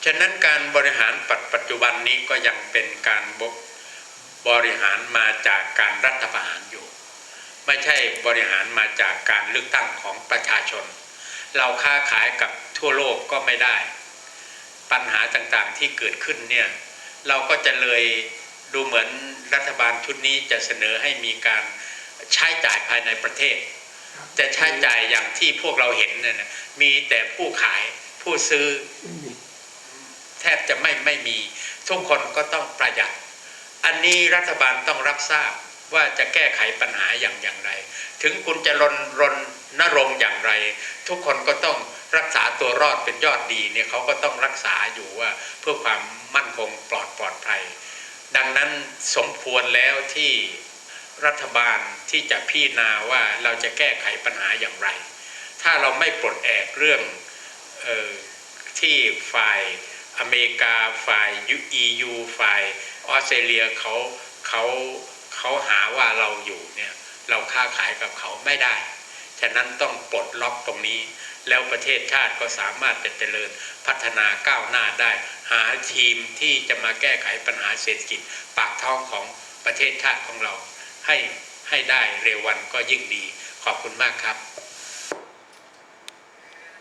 ฉะนั้นการบริหารปัจจุบันนี้ก็ยังเป็นการบริหารมาจากการรัฐประหารอยู่ไม่ใช่บริหารมาจากการเลือกตั้งของประชาชนเราค้าขายกับทั่วโลกก็ไม่ได้ปัญหาต่างๆที่เกิดขึ้นเนี่ยเราก็จะเลยดูเหมือนรัฐบาลชุดนี้จะเสนอให้มีการใช้จ่ายภายในประเทศจะใช้จ่ายอย่างที่พวกเราเห็นเนี่ยมีแต่ผู้ขายผู้ซื้อแทบจะไม่มีทุกคนก็ต้องประหยัดอันนี้รัฐบาลต้องรับทราบว่าจะแก้ไขปัญหาอย่างไรถึงคุณจะรณรงค์อย่างไรทุกคนก็ต้องรักษาตัวรอดเป็นยอดดีเนี่ยเขาก็ต้องรักษาอยู่ว่าเพื่อความมั่นคงปลอดภัยดังนั้นสมควรแล้วที่รัฐบาลที่จะพิจารณาว่าเราจะแก้ไขปัญหาอย่างไรถ้าเราไม่ปลดแอกเรื่องที่ฝ่ายอเมริกาฝ่าย EU ฝ่ายออสเตรเลียเขาหาว่าเราอยู่เนี่ยเราค้าขายกับเขาไม่ได้ฉะนั้นต้องปลดล็อกตรงนี้แล้วประเทศชาติก็สามารถจะเจริญพัฒนาก้าวหน้าได้หาทีมที่จะมาแก้ไขปัญหาเศรษฐกิจปากท้องของประเทศชาติของเราให้ได้เร็ววันก็ยิ่งดีขอบคุณมากครับ